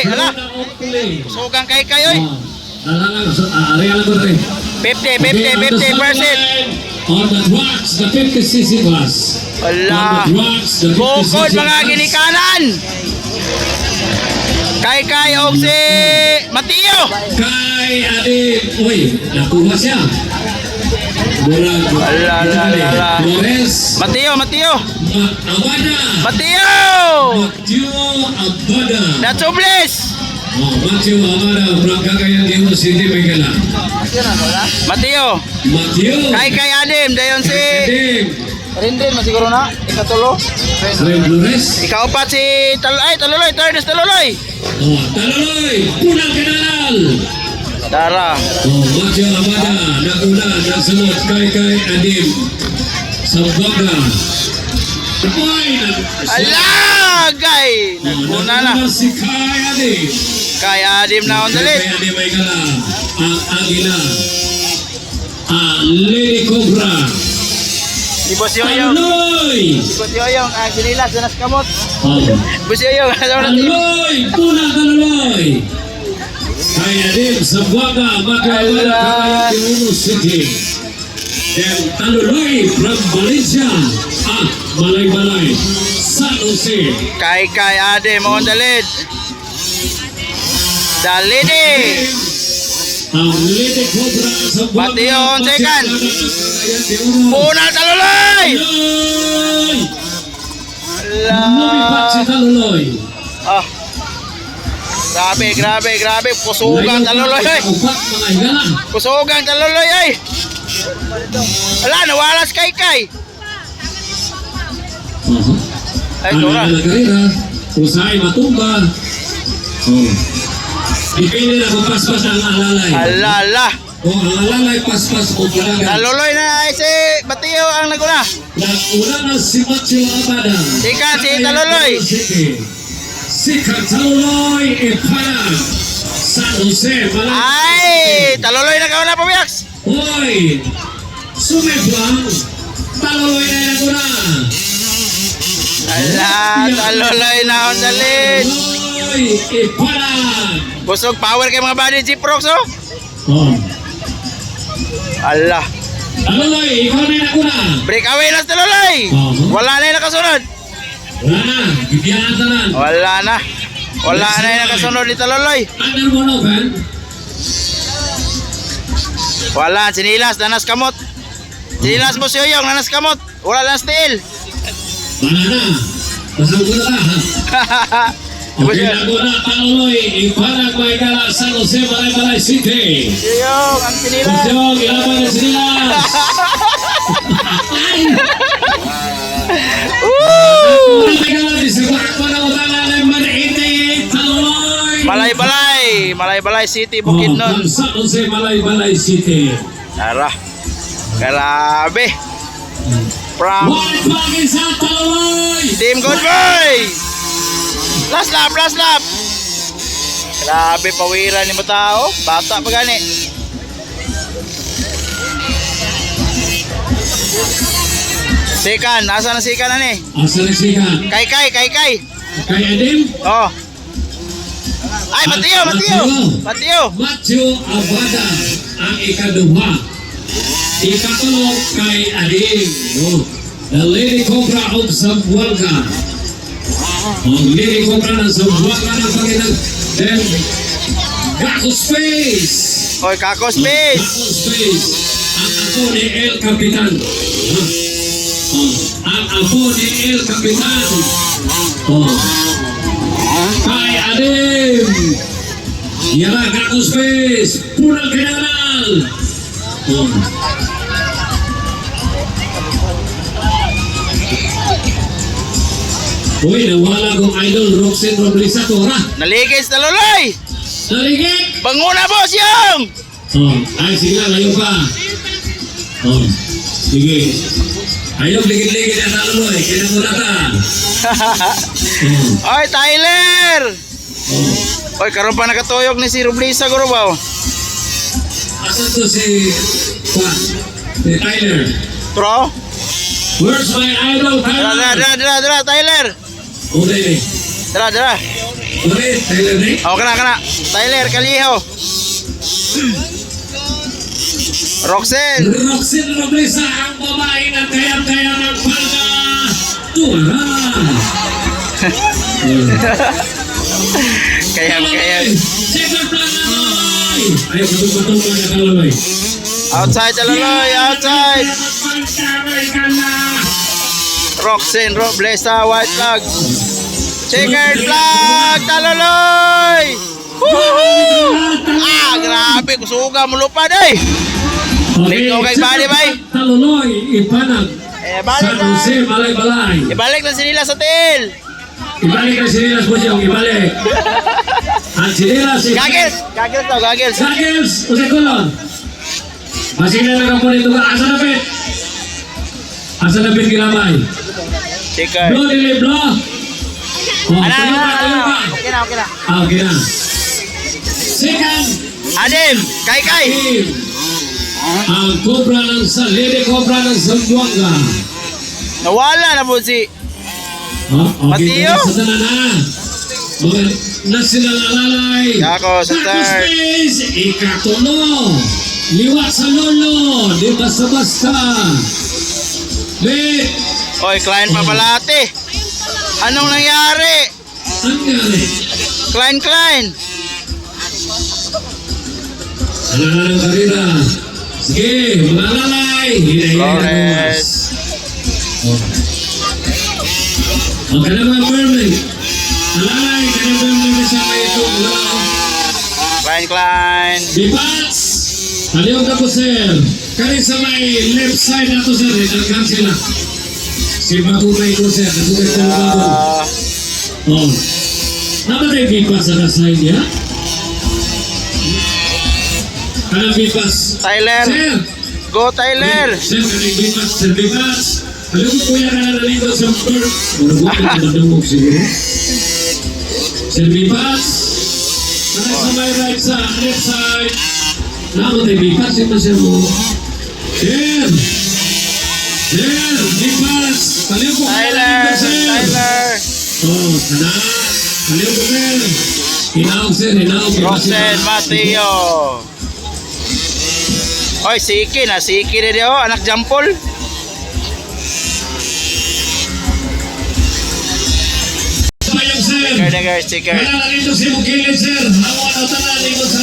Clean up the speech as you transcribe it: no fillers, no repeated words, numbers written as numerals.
Ala. Sugang kay kayoy. 50%. On the drugs, the 50cc class. Ala. Bukod mga ginikanan. Kay og si Mateo. Kay Adib. Uy, nakuha siya. Ala. Flores. Mateo. Abada. Mateo. Abada. Natsubles. Matthew Abada. Prangkakayan di City, Megala. Mateo. Kay Adim. Dayon si Adib. Rindin masiguro na. Ikatulo. Flores. Ikaupat si Taluloy. Tardes Taluloy. Taluloy. Punang Kanal. Dara. Matthew Abada. Nakuna. Nasunod kay Adib. Sabbaga. Ala, gay. Naguna na. Si Kay Adib. Kay Adim na on dalit. Kay Adib ay gala. Ang Agila. Lady Cobra. Si Boss Yoyong. Taluloy. Si Boss Yoyong. Sinilas na kamot. Boss Yoyong. Taluloy. Punang Taluloy. Kay Adib. Sabbaga. Matawala. Kay City. Dan Taluloy from Malaysia. Balay-balay. San Jose. Kay Adim on dalit. Dalidi. Ang Lady Cobra sa Mateo on second. Punang Taluloy. Lumipat si Ala. Taluloy. Grabe. Kusugang Taluloy. Upat mga higala. Kusugang Taluloy ay. Ala, nawalas kay. Ay, Dora. Ang karera. Usay matumba. Dipindi na kung paspas ang alalay. Ala. Kung ang alalay paspas o palagan. Taluloy na ay si Mateo ang naguna. Naguna na si Matthew Abada. Sikat si Taluloy. Sikat Taluloy Ipayan. San Jose. Ay, Taluloy na kauna pabiyaks. Hoy! Sumiblang! Taluloy na naguna! Ala, Taluloy na on dalit. Taluloy Ipayan. Busog power kay mga body Jeep Rocks oh. Ala. Taluloy, ikaw na naguna! Break away na si Taluloy. Wala na yung nakasunod. Wala na, bibiyaan ang tanan. Wala na yung nakasunod ni Taluloy. Under mo no, Ben? Wala, sinilas, nanas kamot. Sinilas mo si Yoyong, nanas kamot. Wala lang steel. Wala na. Pasang ko na ha. Okay, naguna, Taluloy, Iparag, Maygala, San Jose, Balay-Balay City. Yoyong, ang sinilas. Yung ilaban na sinilas. Woo! Malay-balay City, Bukidnon. San Jose, Malay-Balay City. Tara. Grabe. From Team Good Boy. Last lap. Grabe, pawiran ni mo tao. Bata pa gani. Sikan, nasa na sikan na ni? Asa na sikan? Kay. Kay Adim? Oh. Ay, Mateo. Matthew Abada ang ikaduha. Ikatulo kay Adim. The Lady Cobra of Zamboanga. Ang Lady Cobra ng Zamboanga ng Panginoon. Then, Gaco Space. Oy, Kako Space. Gaco Space. Ang apo ni El Capitan. Ang apo ni El Capitan. Kay Adim. Yara, Gaco Space. Punang Kanal. Uy, nawala kong idol Roxanne Roblesa to, ha? Naligis na Luloy. Naligit! Banguna boss yung. Ay, sige lang, ayaw ka. Sige. Ayaw, ligid-ligid na Taluloy. Kinamula ka. Oy, Tyler. Oy, karon pa nakatuyok ni si Roblesa guro ba? Asan to si Tyler? Pro? Where's my idol, Tyler? Dra, Tyler. Okay. Dra. Ulit, Tyler Nick. Oh, kana. Tyler, Kaliho. Roxen. Roxin Roblesa ang babae na kaya-kaya ng palga. Tuwara. Kaya. Second plan na Laloy. Ay, patong-patong mga Laloy. Outside, Laloy. Outside. Roxen, Roblesa, white flag. Checkered flag, Laloy. Woohoo! Grabe. Kusuga mo lupad eh. Lito kay bali bay. Laloy, ipanag. Balik San na. Jose, Balay-Balay. Ibalik na si nila sa til. Ibalik ang sinilas po siyang ibalik. Ang sinilas si... Gagels daw, gagels. Gagels! Usay kulon. Masina lang po nito. Asa na pit? Asa na pit kinamay? Checker. Blow, dili, blow. Oh, Ana. tuyo ka. Okay na. Okay na. Second. Adim, kay. Team. Ang Cobra ng Lady Cobra ng Zamboanga. Nawala na po si Okay, Mateo. sa tanan na. Mga national alalay. Kako, sa third. Space, ikatulo. Liwat sa lolo. Di basta-basta. Wait. Oy, client pa palate. Anong nangyari? Ang gari. Klein. Alalan ng karira. Sige, mga alalay. Flores. Okay na mga Merlin. Alalay, kanya Merlin sa may ito. Klein. Bipats! Aliw ka po, sir. Kani sa may left side na to, sir. Italkan sila. Si Batunay ko, sir. Natunay ko na bago. Oh. Namatay Bipats sa side niya? Kanang Bipats. Tyler. Sir! Go, Tyler. Sir, kanang Bipats. Sir Bipats. Aliw ko kuya ka na nalito sa bird. Marabukan ka madamog siguro. Sir Bipats. Kanang sa may right side, left side. Namatay Bipats. Ito siya mo. Sir! Sir! Bipats! Aliw ko kuya na nalito, sir. Tyler. Oh, sana. Aliw ko, sir. Hinaog, sir. Hinaog. Roxen, Mateo. Oy, Siki na rin oh, anak Jampol. Bayang, sir. Sticker. Wala na rito si Bukilid, sir. Hawa na tanan. Sa